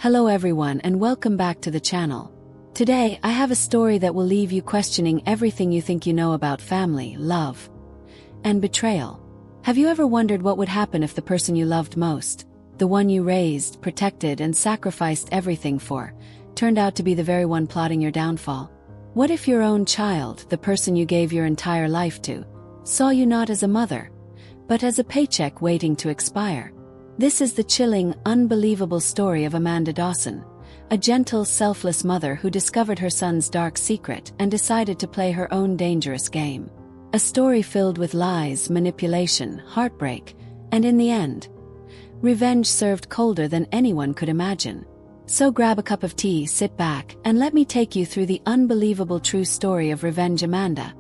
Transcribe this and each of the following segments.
Hello everyone and welcome back to the channel. Today, I have a story that will leave you questioning everything you think you know about family, love, and betrayal. Have you ever wondered what would happen if the person you loved most, the one you raised, protected, and sacrificed everything for, turned out to be the very one plotting your downfall? What if your own child, the person you gave your entire life to, saw you not as a mother, but as a paycheck waiting to expire? This is the chilling, unbelievable story of Amanda Dawson, a gentle, selfless mother who discovered her son's dark secret and decided to play her own dangerous game. A story filled with lies, manipulation, heartbreak, and in the end, revenge served colder than anyone could imagine. So grab a cup of tea, sit back, and let me take you through the unbelievable true story of Revenge Amanda,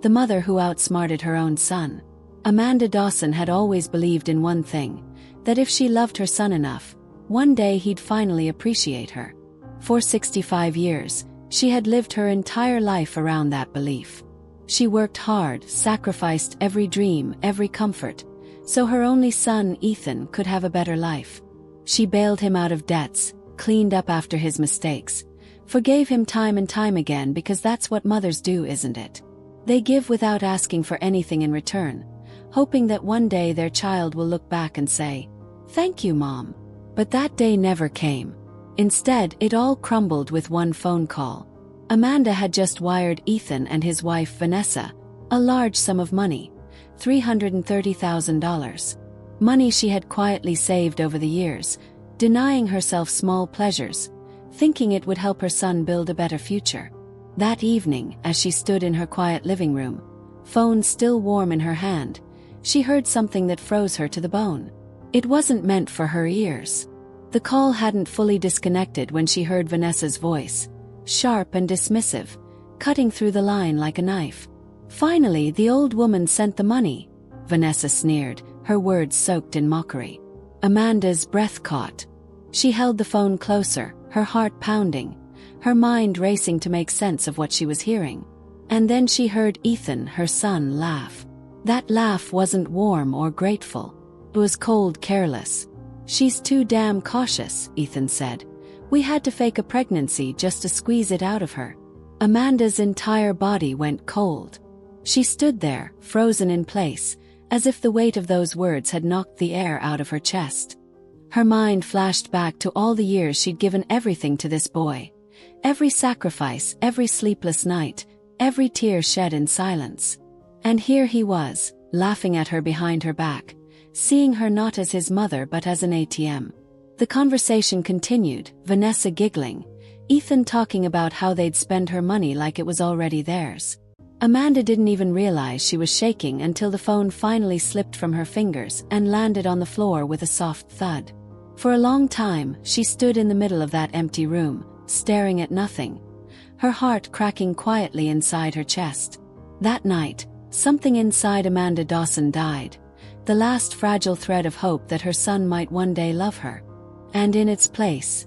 the mother who outsmarted her own son. Amanda Dawson had always believed in one thing, that if she loved her son enough, one day he'd finally appreciate her. For 65 years, she had lived her entire life around that belief. She worked hard, sacrificed every dream, every comfort, so her only son, Ethan, could have a better life. She bailed him out of debts, cleaned up after his mistakes, forgave him time and time again because that's what mothers do, isn't it? They give without asking for anything in return, hoping that one day their child will look back and say, "Thank you, Mom." But that day never came. Instead, it all crumbled with one phone call. Amanda had just wired Ethan and his wife Vanessa a large sum of money, $330,000. Money she had quietly saved over the years, denying herself small pleasures, thinking it would help her son build a better future. That evening, as she stood in her quiet living room, phone still warm in her hand, she heard something that froze her to the bone. It wasn't meant for her ears. The call hadn't fully disconnected when she heard Vanessa's voice, sharp and dismissive, cutting through the line like a knife. "Finally, the old woman sent the money," Vanessa sneered, her words soaked in mockery. Amanda's breath caught. She held the phone closer, her heart pounding, her mind racing to make sense of what she was hearing. And then she heard Ethan, her son, laugh. That laugh wasn't warm or grateful. It was cold, careless. "She's too damn cautious," Ethan said. "We had to fake a pregnancy just to squeeze it out of her." Amanda's entire body went cold. She stood there, frozen in place, as if the weight of those words had knocked the air out of her chest. Her mind flashed back to all the years she'd given everything to this boy. Every sacrifice, every sleepless night, every tear shed in silence. And here he was, laughing at her behind her back, seeing her not as his mother but as an ATM. The conversation continued, Vanessa giggling, Ethan talking about how they'd spend her money like it was already theirs. Amanda didn't even realize she was shaking until the phone finally slipped from her fingers and landed on the floor with a soft thud. For a long time, she stood in the middle of that empty room, staring at nothing, her heart cracking quietly inside her chest. That night, something inside Amanda Dawson died, the last fragile thread of hope that her son might one day love her. And in its place,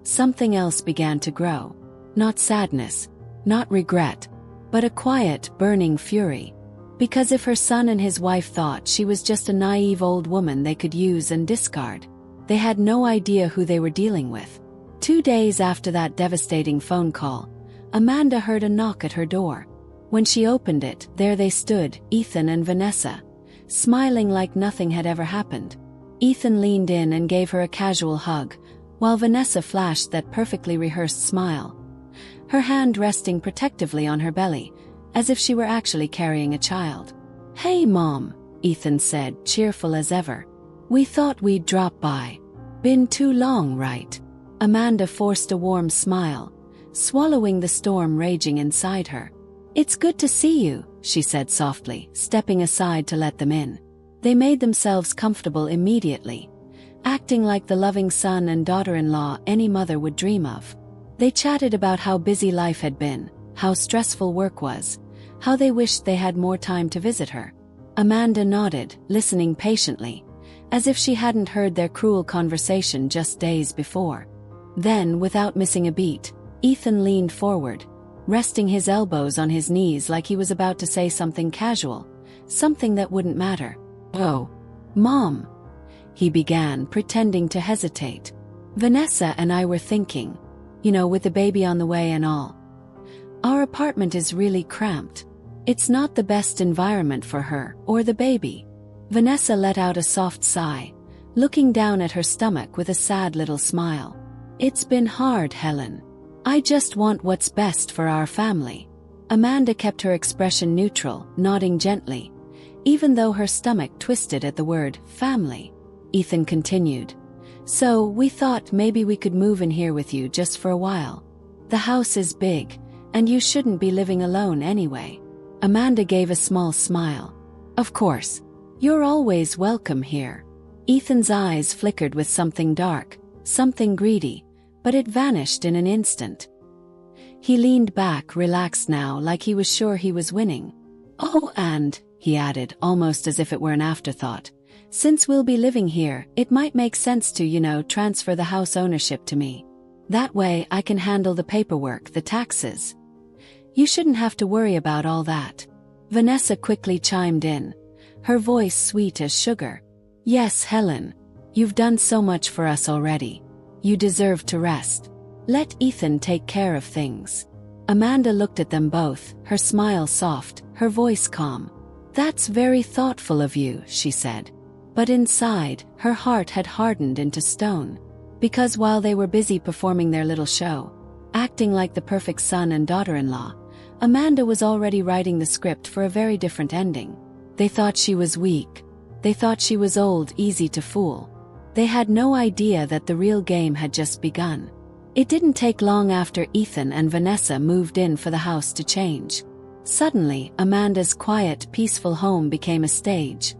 something else began to grow. Not sadness, not regret, but a quiet, burning fury. Because if her son and his wife thought she was just a naive old woman they could use and discard, they had no idea who they were dealing with. 2 days after that devastating phone call, Amanda heard a knock at her door. When she opened it, there they stood, Ethan and Vanessa, smiling like nothing had ever happened. Ethan leaned in and gave her a casual hug, while Vanessa flashed that perfectly rehearsed smile, her hand resting protectively on her belly, as if she were actually carrying a child. "Hey, Mom," Ethan said, cheerful as ever. "We thought we'd drop by. Been too long, right?" Amanda forced a warm smile, swallowing the storm raging inside her. "It's good to see you," she said softly, stepping aside to let them in. They made themselves comfortable immediately, acting like the loving son and daughter-in-law any mother would dream of. They chatted about how busy life had been, how stressful work was, how they wished they had more time to visit her. Amanda nodded, listening patiently, as if she hadn't heard their cruel conversation just days before. Then, without missing a beat, Ethan leaned forward, resting his elbows on his knees like he was about to say something casual, something that wouldn't matter. "Oh, Mom," he began, pretending to hesitate. Vanessa and I were thinking, with the baby on the way and all. Our apartment is really cramped. It's not the best environment for her or the baby. Vanessa let out a soft sigh, looking down at her stomach with a sad little smile. It's been hard, Helen. I just want what's best for our family. Amanda kept her expression neutral, nodding gently, even though her stomach twisted at the word family. Ethan continued. So, we thought maybe we could move in here with you just for a while. The house is big, and you shouldn't be living alone anyway. Amanda gave a small smile. Of course. You're always welcome here. Ethan's eyes flickered with something dark, something greedy, but it vanished in an instant. He leaned back, relaxed now, like he was sure he was winning. Oh, and, he added, almost as if it were an afterthought, since we'll be living here, it might make sense to, transfer the house ownership to me. That way I can handle the paperwork, the taxes. You shouldn't have to worry about all that. Vanessa quickly chimed in, her voice sweet as sugar. Yes, Helen. You've done so much for us already. You deserve to rest. Let Ethan take care of things. Amanda looked at them both, her smile soft, her voice calm. That's very thoughtful of you, she said. But inside, her heart had hardened into stone. Because while they were busy performing their little show, acting like the perfect son and daughter-in-law, Amanda was already writing the script for a very different ending. They thought she was weak. They thought she was old, easy to fool. They had no idea that the real game had just begun. It didn't take long after Ethan and Vanessa moved in for the house to change. Suddenly, Amanda's quiet, peaceful home became a stage.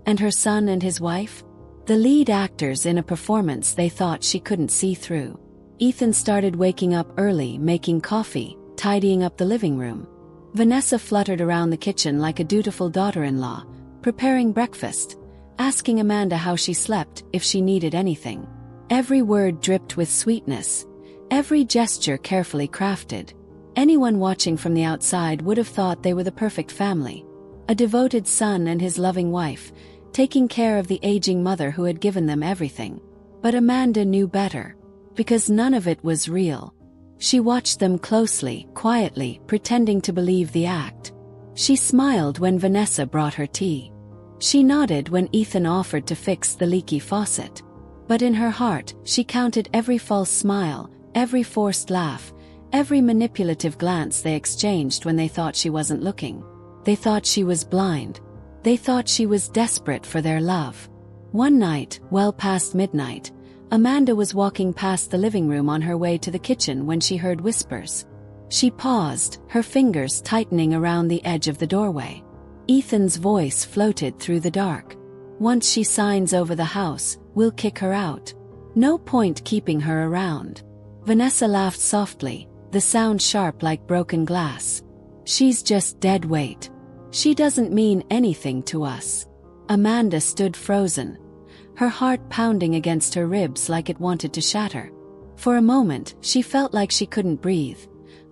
And her son and his wife? The lead actors in a performance they thought she couldn't see through. Ethan started waking up early, making coffee, tidying up the living room. Vanessa fluttered around the kitchen like a dutiful daughter-in-law, preparing breakfast, asking Amanda how she slept, if she needed anything. Every word dripped with sweetness, every gesture carefully crafted. Anyone watching from the outside would have thought they were the perfect family. A devoted son and his loving wife, taking care of the aging mother who had given them everything. But Amanda knew better, because none of it was real. She watched them closely, quietly, pretending to believe the act. She smiled when Vanessa brought her tea. She nodded when Ethan offered to fix the leaky faucet. But in her heart, she counted every false smile, every forced laugh, every manipulative glance they exchanged when they thought she wasn't looking. They thought she was blind. They thought she was desperate for their love. One night, well past midnight, Amanda was walking past the living room on her way to the kitchen when she heard whispers. She paused, her fingers tightening around the edge of the doorway. Ethan's voice floated through the dark. Once she signs over the house, we'll kick her out. No point keeping her around. Vanessa laughed softly, the sound sharp like broken glass. She's just dead weight. She doesn't mean anything to us. Amanda stood frozen, her heart pounding against her ribs like it wanted to shatter. For a moment, she felt like she couldn't breathe,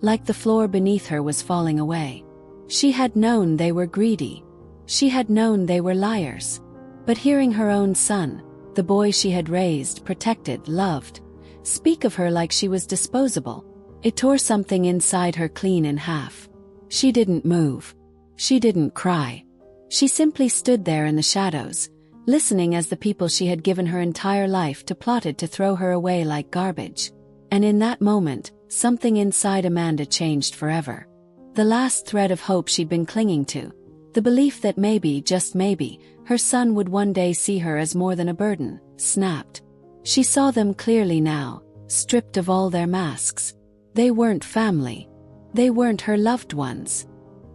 like the floor beneath her was falling away. She had known they were greedy. She had known they were liars. But hearing her own son, the boy she had raised, protected, loved, speak of her like she was disposable, it tore something inside her clean in half. She didn't move. She didn't cry. She simply stood there in the shadows, listening as the people she had given her entire life to plotted to throw her away like garbage. And in that moment, something inside Amanda changed forever. The last thread of hope she'd been clinging to, the belief that maybe, just maybe, her son would one day see her as more than a burden, snapped. She saw them clearly now, stripped of all their masks. They weren't family. They weren't her loved ones.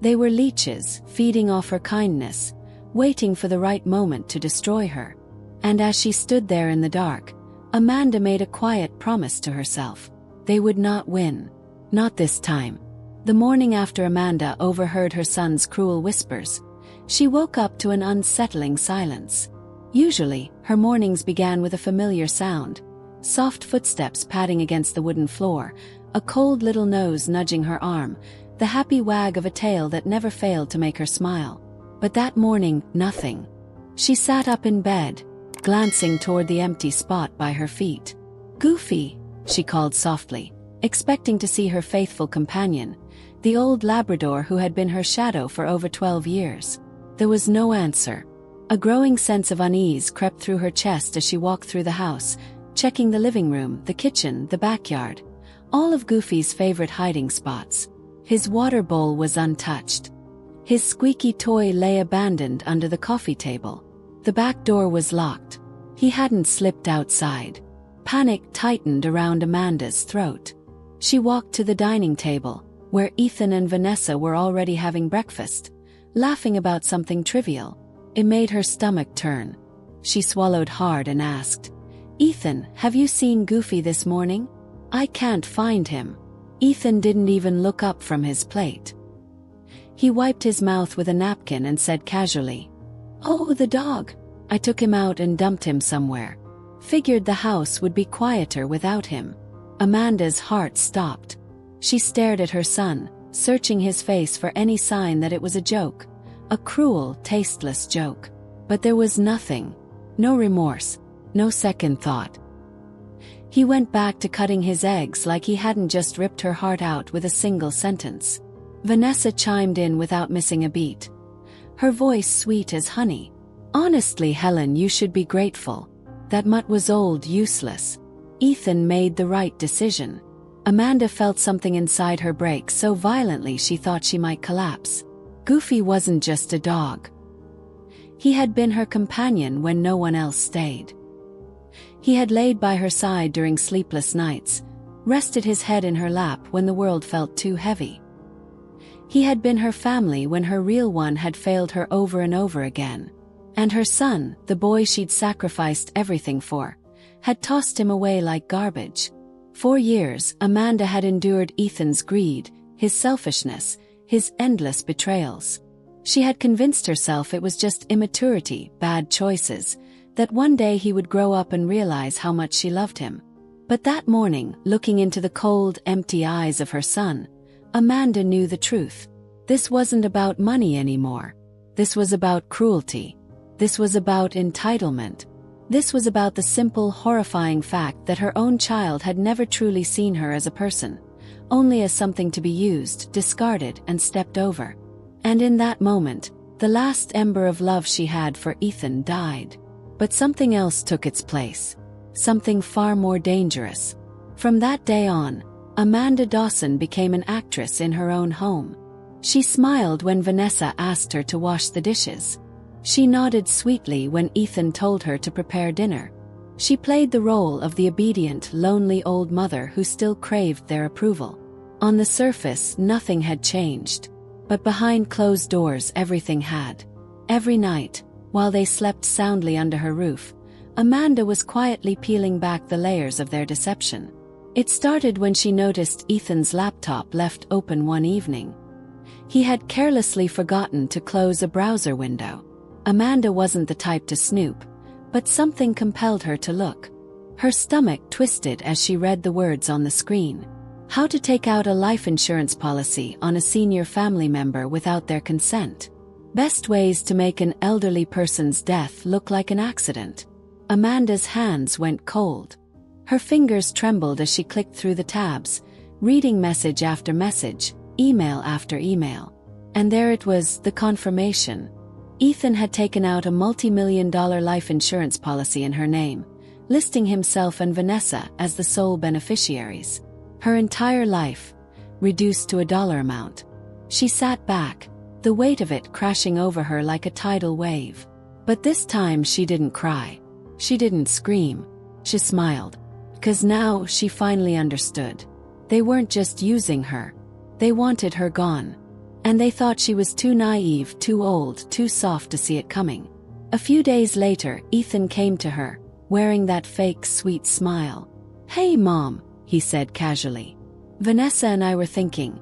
They were leeches, feeding off her kindness, waiting for the right moment to destroy her. And as she stood there in the dark, Amanda made a quiet promise to herself. They would not win. Not this time. The morning after Amanda overheard her son's cruel whispers, she woke up to an unsettling silence. Usually, her mornings began with a familiar sound, soft footsteps padding against the wooden floor, a cold little nose nudging her arm, the happy wag of a tail that never failed to make her smile. But that morning, nothing. She sat up in bed, glancing toward the empty spot by her feet. Goofy, she called softly, expecting to see her faithful companion, the old Labrador who had been her shadow for over 12 years. There was no answer. A growing sense of unease crept through her chest as she walked through the house, checking the living room, the kitchen, the backyard, all of Goofy's favorite hiding spots. His water bowl was untouched. His squeaky toy lay abandoned under the coffee table. The back door was locked. He hadn't slipped outside. Panic tightened around Amanda's throat. She walked to the dining table, where Ethan and Vanessa were already having breakfast, laughing about something trivial. It made her stomach turn. She swallowed hard and asked, "Ethan, have you seen Goofy this morning? I can't find him." Ethan didn't even look up from his plate. He wiped his mouth with a napkin and said casually, "Oh, the dog. I took him out and dumped him somewhere. Figured the house would be quieter without him." Amanda's heart stopped. She stared at her son, searching his face for any sign that it was a joke. A cruel, tasteless joke. But there was nothing. No remorse. No second thought. He went back to cutting his eggs like he hadn't just ripped her heart out with a single sentence. Vanessa chimed in without missing a beat. Her voice sweet as honey. "Honestly, Helen, you should be grateful. That mutt was old, useless. Ethan made the right decision." Amanda felt something inside her break so violently she thought she might collapse. Goofy wasn't just a dog. He had been her companion when no one else stayed. He had laid by her side during sleepless nights, rested his head in her lap when the world felt too heavy. He had been her family when her real one had failed her over and over again. And her son, the boy she'd sacrificed everything for, had tossed him away like garbage. For years, Amanda had endured Ethan's greed, his selfishness, his endless betrayals. She had convinced herself it was just immaturity, bad choices, that one day he would grow up and realize how much she loved him. But that morning, looking into the cold, empty eyes of her son, Amanda knew the truth. This wasn't about money anymore. This was about cruelty. This was about entitlement. This was about the simple, horrifying fact that her own child had never truly seen her as a person, only as something to be used, discarded, and stepped over. And in that moment, the last ember of love she had for Ethan died. But something else took its place. Something far more dangerous. From that day on, Amanda Dawson became an actress in her own home. She smiled when Vanessa asked her to wash the dishes. She nodded sweetly when Ethan told her to prepare dinner. She played the role of the obedient, lonely old mother who still craved their approval. On the surface, nothing had changed. But behind closed doors, everything had. Every night, while they slept soundly under her roof, Amanda was quietly peeling back the layers of their deception. It started when she noticed Ethan's laptop left open one evening. He had carelessly forgotten to close a browser window. Amanda wasn't the type to snoop, but something compelled her to look. Her stomach twisted as she read the words on the screen. How to take out a life insurance policy on a senior family member without their consent. Best ways to make an elderly person's death look like an accident. Amanda's hands went cold. Her fingers trembled as she clicked through the tabs, reading message after message, email after email. And there it was, the confirmation. Ethan had taken out a multi-million-dollar life insurance policy in her name, listing himself and Vanessa as the sole beneficiaries. Her entire life, reduced to a dollar amount. She sat back, the weight of it crashing over her like a tidal wave. But this time she didn't cry. She didn't scream. She smiled. Because now she finally understood. They weren't just using her. They wanted her gone. And they thought she was too naive, too old, too soft to see it coming. A few days later, Ethan came to her, wearing that fake sweet smile. "Hey, Mom," he said casually. "Vanessa and I were thinking,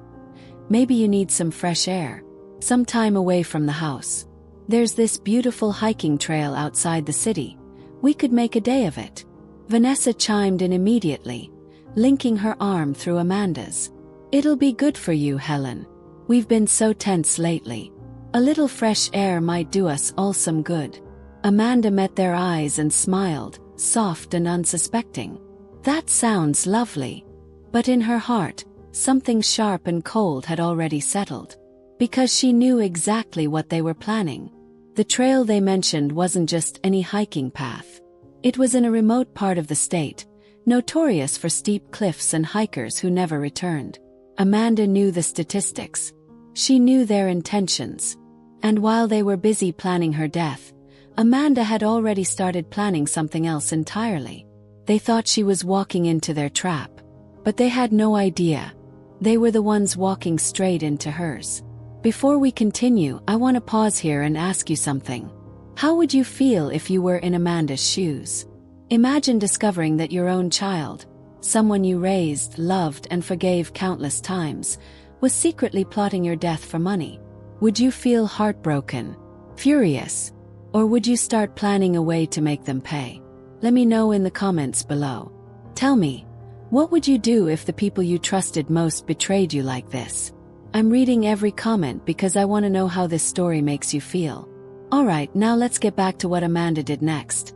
maybe you need some fresh air, some time away from the house. There's this beautiful hiking trail outside the city. We could make a day of it." Vanessa chimed in immediately, linking her arm through Amanda's. "It'll be good for you, Helen. We've been so tense lately. A little fresh air might do us all some good." Amanda met their eyes and smiled, soft and unsuspecting. That sounds lovely. But in her heart, something sharp and cold had already settled. Because she knew exactly what they were planning. The trail they mentioned wasn't just any hiking path. It was in a remote part of the state, notorious for steep cliffs and hikers who never returned. Amanda knew the statistics. She knew their intentions. And while they were busy planning her death, Amanda had already started planning something else entirely. They thought she was walking into their trap. But they had no idea. They were the ones walking straight into hers. Before we continue, I want to pause here and ask you something. How would you feel if you were in Amanda's shoes? Imagine discovering that your own child, someone you raised, loved, and forgave countless times, was secretly plotting your death for money. Would you feel heartbroken, furious, or would you start planning a way to make them pay? Let me know in the comments below. Tell me, what would you do if the people you trusted most betrayed you like this? I'm reading every comment because I want to know how this story makes you feel. Alright, now let's get back to what Amanda did next.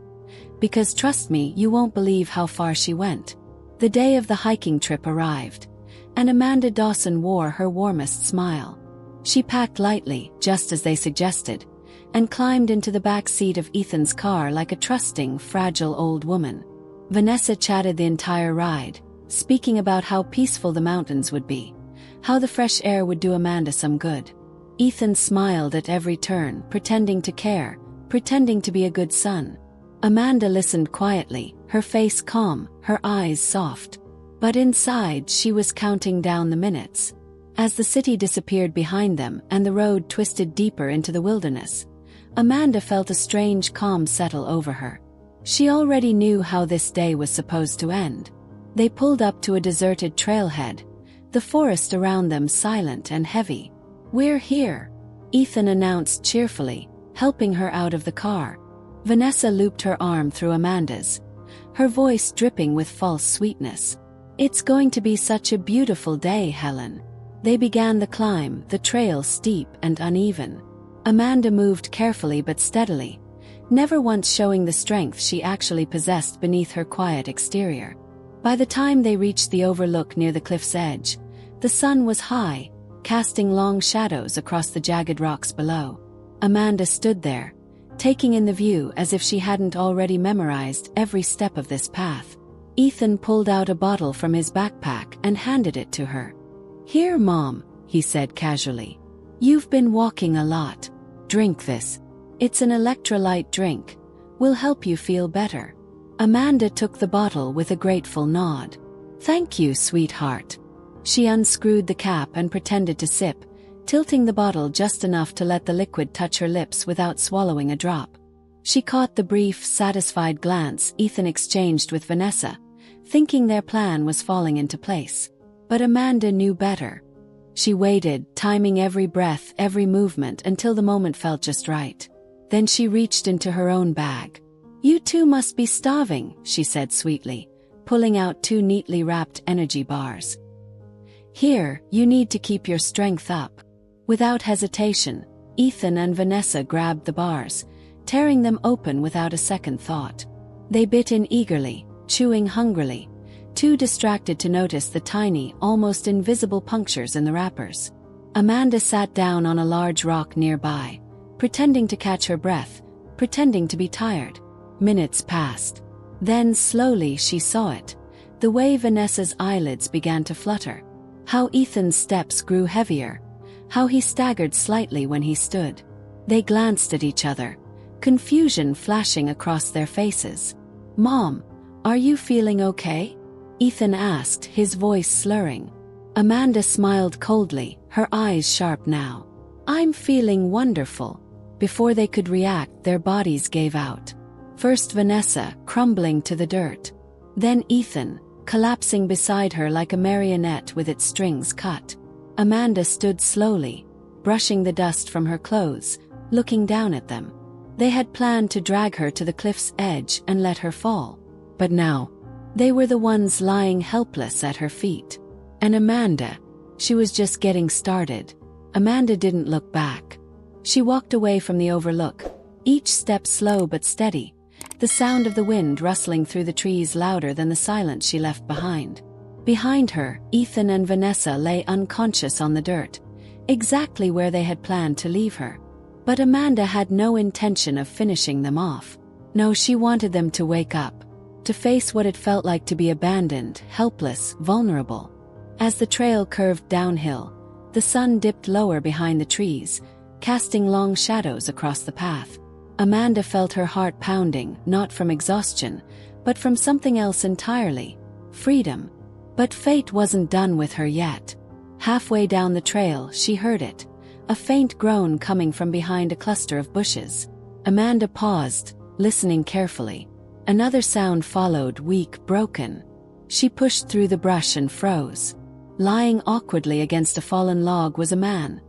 Because trust me, you won't believe how far she went. The day of the hiking trip arrived, and Amanda Dawson wore her warmest smile. She packed lightly, just as they suggested, and climbed into the back seat of Ethan's car like a trusting, fragile old woman. Vanessa chatted the entire ride, speaking about how peaceful the mountains would be, how the fresh air would do Amanda some good. Ethan smiled at every turn, pretending to care, pretending to be a good son. Amanda listened quietly, her face calm, her eyes soft. But inside she was counting down the minutes. As the city disappeared behind them and the road twisted deeper into the wilderness, Amanda felt a strange calm settle over her. She already knew how this day was supposed to end. They pulled up to a deserted trailhead, the forest around them silent and heavy. "We're here," Ethan announced cheerfully, helping her out of the car. Vanessa looped her arm through Amanda's, her voice dripping with false sweetness. "It's going to be such a beautiful day, Helen." They began the climb, the trail steep and uneven. Amanda moved carefully but steadily, never once showing the strength she actually possessed beneath her quiet exterior. By the time they reached the overlook near the cliff's edge, the sun was high, casting long shadows across the jagged rocks below. Amanda stood there, taking in the view as if she hadn't already memorized every step of this path. Ethan pulled out a bottle from his backpack and handed it to her. "Here, Mom," he said casually. "You've been walking a lot. Drink this. It's an electrolyte drink. Will help you feel better." Amanda took the bottle with a grateful nod. "Thank you, sweetheart." She unscrewed the cap and pretended to sip, tilting the bottle just enough to let the liquid touch her lips without swallowing a drop. She caught the brief, satisfied glance Ethan exchanged with Vanessa, thinking their plan was falling into place. But Amanda knew better. She waited, timing every breath, every movement until the moment felt just right. Then she reached into her own bag. "You two must be starving," she said sweetly, pulling out 2 neatly wrapped energy bars. "Here, you need to keep your strength up." Without hesitation, Ethan and Vanessa grabbed the bars, tearing them open without a second thought. They bit in eagerly, chewing hungrily, too distracted to notice the tiny, almost invisible punctures in the wrappers. Amanda sat down on a large rock nearby, pretending to catch her breath, pretending to be tired. Minutes passed. Then slowly she saw it, the way Vanessa's eyelids began to flutter. How Ethan's steps grew heavier, how he staggered slightly when he stood. They glanced at each other, confusion flashing across their faces. "Mom, are you feeling okay?" Ethan asked, his voice slurring. Amanda smiled coldly, her eyes sharp now. "I'm feeling wonderful." Before they could react, their bodies gave out. First Vanessa, crumbling to the dirt. Then Ethan, collapsing beside her like a marionette with its strings cut. Amanda stood slowly, brushing the dust from her clothes, looking down at them. They had planned to drag her to the cliff's edge and let her fall. But now, they were the ones lying helpless at her feet. And Amanda, she was just getting started. Amanda didn't look back. She walked away from the overlook, each step slow but steady, the sound of the wind rustling through the trees louder than the silence she left behind. Behind her, Ethan and Vanessa lay unconscious on the dirt, exactly where they had planned to leave her. But Amanda had no intention of finishing them off. No, she wanted them to wake up, to face what it felt like to be abandoned, helpless, vulnerable. As the trail curved downhill, the sun dipped lower behind the trees, casting long shadows across the path. Amanda felt her heart pounding, not from exhaustion, but from something else entirely: freedom. But fate wasn't done with her yet. Halfway down the trail, she heard it, a faint groan coming from behind a cluster of bushes. Amanda paused, listening carefully. Another sound followed, weak, broken. She pushed through the brush and froze. Lying awkwardly against a fallen log was a man.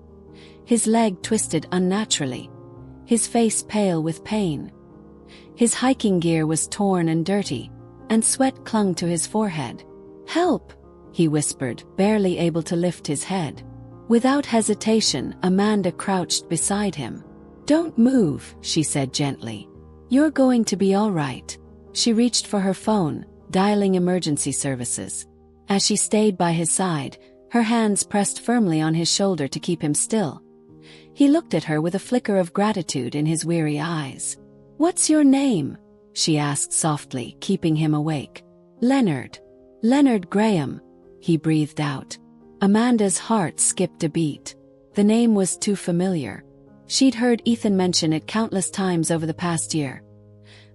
His leg twisted unnaturally, his face pale with pain. His hiking gear was torn and dirty, and sweat clung to his forehead. "Help!" he whispered, barely able to lift his head. Without hesitation, Amanda crouched beside him. "Don't move," she said gently. "You're going to be all right." She reached for her phone, dialing emergency services. As she stayed by his side, her hands pressed firmly on his shoulder to keep him still. He looked at her with a flicker of gratitude in his weary eyes. "What's your name?" she asked softly, keeping him awake. "Leonard. Leonard Graham," he breathed out. Amanda's heart skipped a beat. The name was too familiar. She'd heard Ethan mention it countless times over the past year.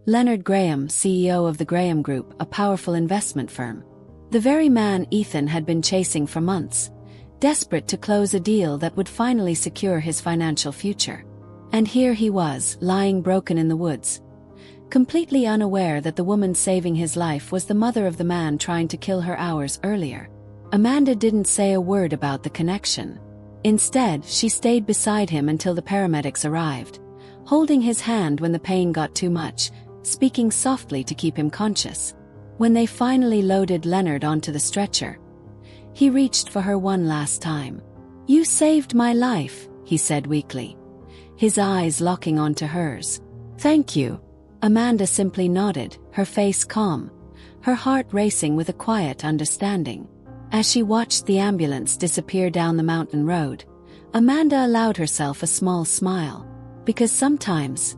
Leonard Graham, CEO of the Graham Group, a powerful investment firm. The very man Ethan had been chasing for months, desperate to close a deal that would finally secure his financial future. And here he was, lying broken in the woods, completely unaware that the woman saving his life was the mother of the man trying to kill her hours earlier. Amanda didn't say a word about the connection. Instead, she stayed beside him until the paramedics arrived, holding his hand when the pain got too much, speaking softly to keep him conscious. When they finally loaded Leonard onto the stretcher, he reached for her one last time. "You saved my life," he said weakly, his eyes locking onto hers. "Thank you." Amanda simply nodded, her face calm, her heart racing with a quiet understanding. As she watched the ambulance disappear down the mountain road, Amanda allowed herself a small smile. Because sometimes,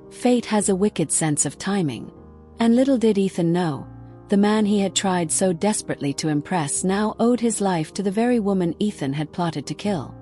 fate has a wicked sense of timing. And little did Ethan know, the man he had tried so desperately to impress now owed his life to the very woman Ethan had plotted to kill.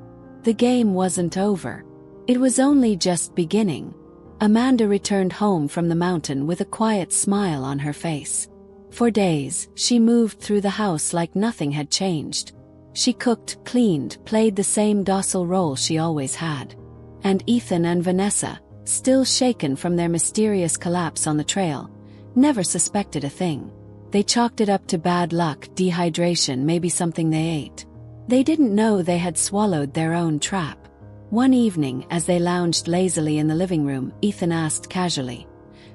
The game wasn't over. It was only just beginning. Amanda returned home from the mountain with a quiet smile on her face. For days, she moved through the house like nothing had changed. She cooked, cleaned, played the same docile role she always had. And Ethan and Vanessa, still shaken from their mysterious collapse on the trail, never suspected a thing. They chalked it up to bad luck, dehydration, maybe something they ate. They didn't know they had swallowed their own trap. One evening, as they lounged lazily in the living room, Ethan asked casually,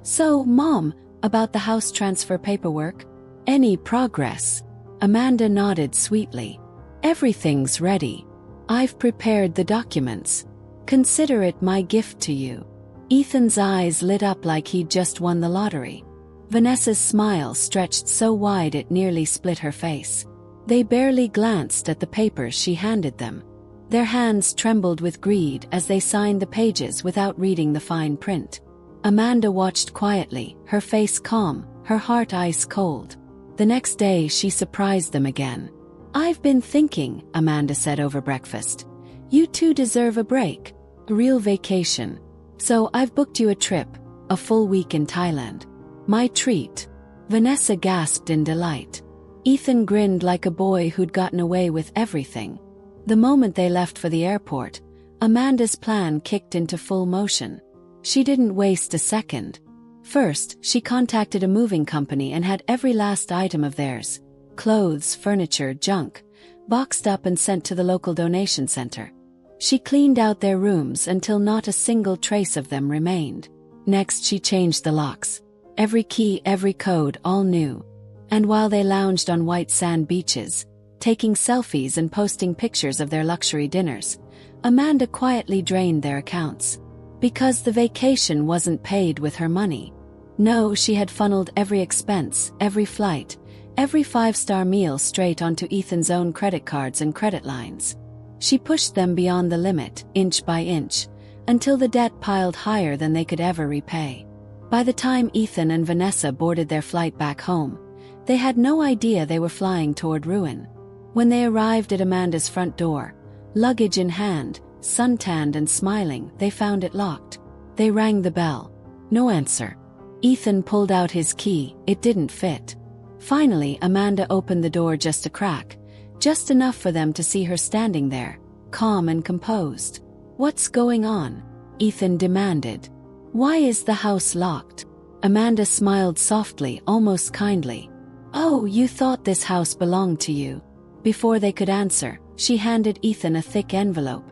"So, Mom, about the house transfer paperwork? Any progress?" Amanda nodded sweetly. "Everything's ready. I've prepared the documents. Consider it my gift to you." Ethan's eyes lit up like he'd just won the lottery. Vanessa's smile stretched so wide it nearly split her face. They barely glanced at the papers she handed them. Their hands trembled with greed as they signed the pages without reading the fine print. Amanda watched quietly, her face calm, her heart ice cold. The next day she surprised them again. "I've been thinking," Amanda said over breakfast. "You two deserve a break. A real vacation. So I've booked you a trip, a full week in Thailand. My treat." Vanessa gasped in delight. Ethan grinned like a boy who'd gotten away with everything. The moment they left for the airport, Amanda's plan kicked into full motion. She didn't waste a second. First, she contacted a moving company and had every last item of theirs, clothes, furniture, junk, boxed up and sent to the local donation center. She cleaned out their rooms until not a single trace of them remained. Next, she changed the locks. Every key, every code, all new. And while they lounged on white sand beaches, taking selfies and posting pictures of their luxury dinners, Amanda quietly drained their accounts. Because the vacation wasn't paid with her money. No, she had funneled every expense, every flight, every five-star meal straight onto Ethan's own credit cards and credit lines. She pushed them beyond the limit, inch by inch, until the debt piled higher than they could ever repay. By the time Ethan and Vanessa boarded their flight back home, they had no idea they were flying toward ruin. When they arrived at Amanda's front door, luggage in hand, suntanned and smiling, they found it locked. They rang the bell. No answer. Ethan pulled out his key, it didn't fit. Finally, Amanda opened the door just a crack, just enough for them to see her standing there, calm and composed. "What's going on?" Ethan demanded. "Why is the house locked?" Amanda smiled softly, almost kindly. "Oh, you thought this house belonged to you." Before they could answer, she handed Ethan a thick envelope,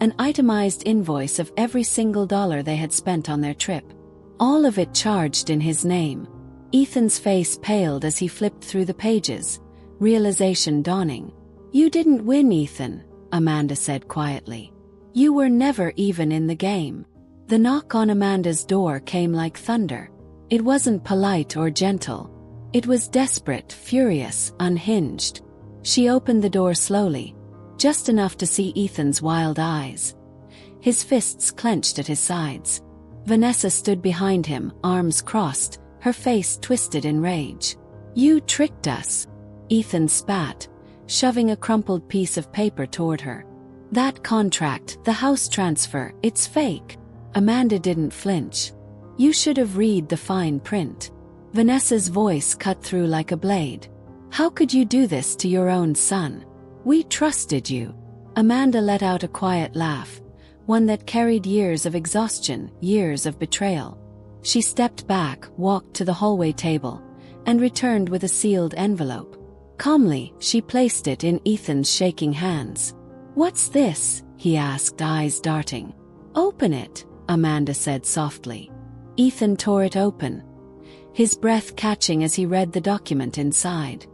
an itemized invoice of every single dollar they had spent on their trip. All of it charged in his name. Ethan's face paled as he flipped through the pages, realization dawning. "You didn't win, Ethan," Amanda said quietly. "You were never even in the game." The knock on Amanda's door came like thunder. It wasn't polite or gentle. It was desperate, furious, unhinged. She opened the door slowly, just enough to see Ethan's wild eyes. His fists clenched at his sides. Vanessa stood behind him, arms crossed, her face twisted in rage. "You tricked us," Ethan spat, shoving a crumpled piece of paper toward her. "That contract, the house transfer, it's fake." Amanda didn't flinch. "You should have read the fine print." Vanessa's voice cut through like a blade. "How could you do this to your own son? We trusted you." Amanda let out a quiet laugh, one that carried years of exhaustion, years of betrayal. She stepped back, walked to the hallway table, and returned with a sealed envelope. Calmly, she placed it in Ethan's shaking hands. "What's this?" he asked, eyes darting. "Open it," Amanda said softly. Ethan tore it open, his breath catching as he read the document inside.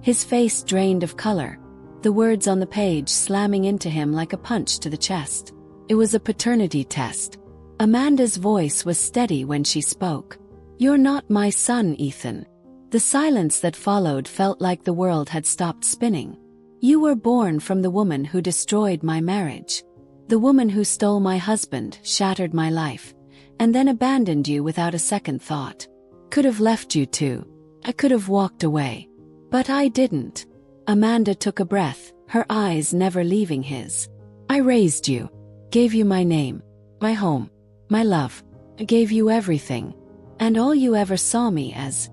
His face drained of color, the words on the page slamming into him like a punch to the chest. It was a paternity test. Amanda's voice was steady when she spoke. "You're not my son, Ethan." The silence that followed felt like the world had stopped spinning. "You were born from the woman who destroyed my marriage. The woman who stole my husband, shattered my life, and then abandoned you without a second thought. Could have left you too. I could have walked away. But I didn't." Amanda took a breath, her eyes never leaving his. "I raised you, gave you my name, my home, my love. I gave you everything. And all you ever saw me as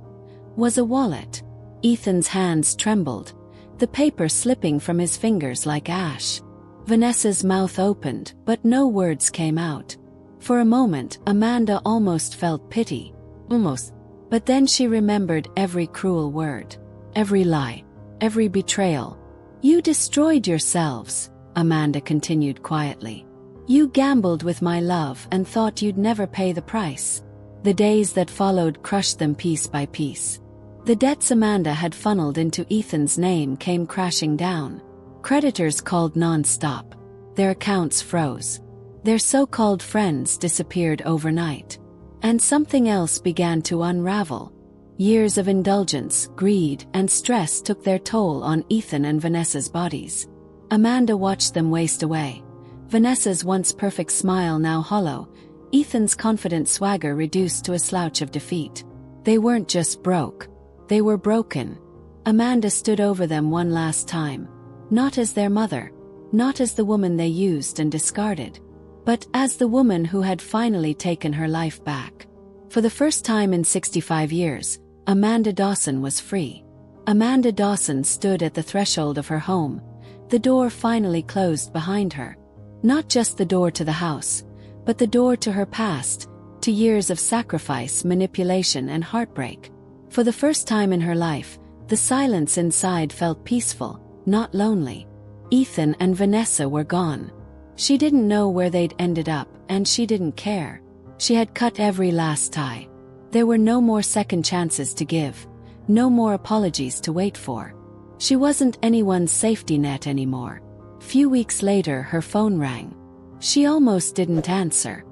was a wallet." Ethan's hands trembled, the paper slipping from his fingers like ash. Vanessa's mouth opened, but no words came out. For a moment, Amanda almost felt pity. Almost. But then she remembered every cruel word, every lie, every betrayal. "You destroyed yourselves," Amanda continued quietly. "You gambled with my love and thought you'd never pay the price." The days that followed crushed them piece by piece. The debts Amanda had funneled into Ethan's name came crashing down. Creditors called non-stop. Their accounts froze. Their so-called friends disappeared overnight. And something else began to unravel. Years of indulgence, greed, and stress took their toll on Ethan and Vanessa's bodies. Amanda watched them waste away. Vanessa's once perfect smile now hollow, Ethan's confident swagger reduced to a slouch of defeat. They weren't just broke. They were broken. Amanda stood over them one last time, not as their mother, not as the woman they used and discarded, but as the woman who had finally taken her life back. For the first time in 65 years, Amanda Dawson was free. Amanda Dawson stood at the threshold of her home, the door finally closed behind her. Not just the door to the house, but the door to her past, to years of sacrifice, manipulation, and heartbreak. For the first time in her life, the silence inside felt peaceful, not lonely. Ethan and Vanessa were gone. She didn't know where they'd ended up, and she didn't care. She had cut every last tie. There were no more second chances to give, no more apologies to wait for. She wasn't anyone's safety net anymore. Few weeks later, her phone rang. She almost didn't answer.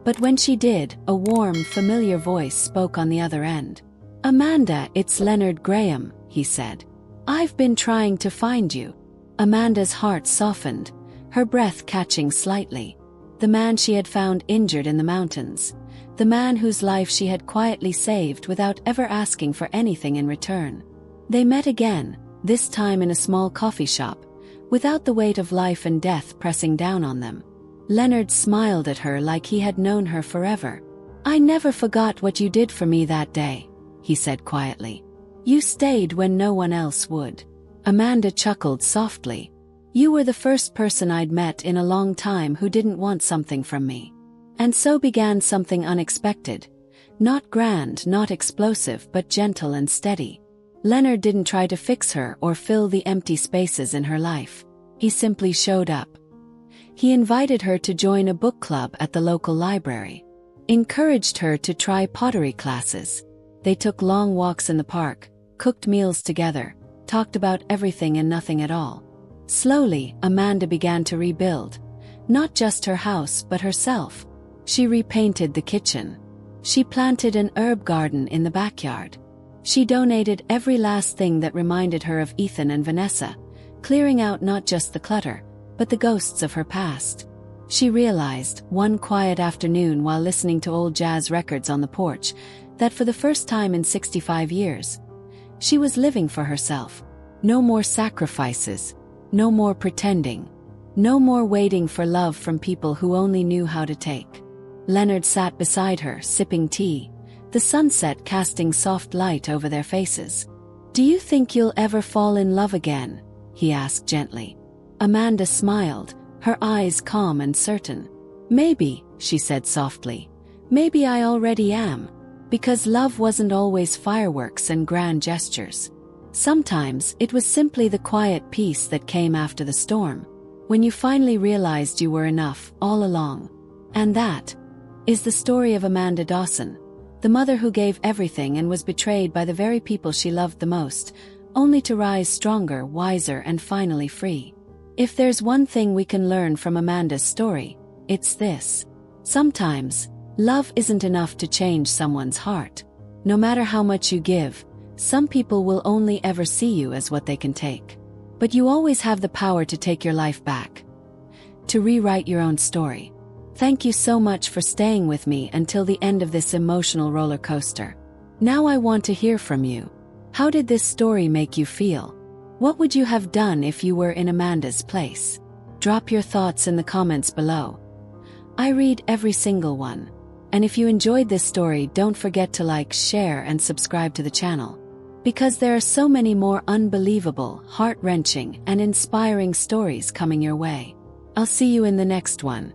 But when she did, a warm, familiar voice spoke on the other end. "Amanda, it's Leonard Graham," he said. "I've been trying to find you." Amanda's heart softened, her breath catching slightly. The man she had found injured in the mountains. The man whose life she had quietly saved without ever asking for anything in return. They met again, this time in a small coffee shop, without the weight of life and death pressing down on them. Leonard smiled at her like he had known her forever. "I never forgot what you did for me that day," he said quietly. "You stayed when no one else would." Amanda chuckled softly. "You were the first person I'd met in a long time who didn't want something from me." And so began something unexpected. Not grand, not explosive, but gentle and steady. Leonard didn't try to fix her or fill the empty spaces in her life. He simply showed up. He invited her to join a book club at the local library. Encouraged her to try pottery classes. They took long walks in the park, cooked meals together, talked about everything and nothing at all. Slowly, Amanda began to rebuild. Not just her house, but herself. She repainted the kitchen. She planted an herb garden in the backyard. She donated every last thing that reminded her of Ethan and Vanessa, clearing out not just the clutter, but the ghosts of her past. She realized, one quiet afternoon while listening to old jazz records on the porch, that for the first time in 65 years, she was living for herself. No more sacrifices, no more pretending, no more waiting for love from people who only knew how to take. Leonard sat beside her, sipping tea, the sunset casting soft light over their faces. "Do you think you'll ever fall in love again?" he asked gently. Amanda smiled, her eyes calm and certain. "Maybe," she said softly. "Maybe I already am. Because love wasn't always fireworks and grand gestures. Sometimes it was simply the quiet peace that came after the storm, when you finally realized you were enough, all along." And that is the story of Amanda Dawson, the mother who gave everything and was betrayed by the very people she loved the most, only to rise stronger, wiser, and finally free. If there's one thing we can learn from Amanda's story, it's this. Sometimes, love isn't enough to change someone's heart. No matter how much you give, some people will only ever see you as what they can take. But you always have the power to take your life back. To rewrite your own story. Thank you so much for staying with me until the end of this emotional roller coaster. Now I want to hear from you. How did this story make you feel? What would you have done if you were in Amanda's place? Drop your thoughts in the comments below. I read every single one. And if you enjoyed this story, don't forget to like, share, and subscribe to the channel. Because there are so many more unbelievable, heart-wrenching, and inspiring stories coming your way. I'll see you in the next one.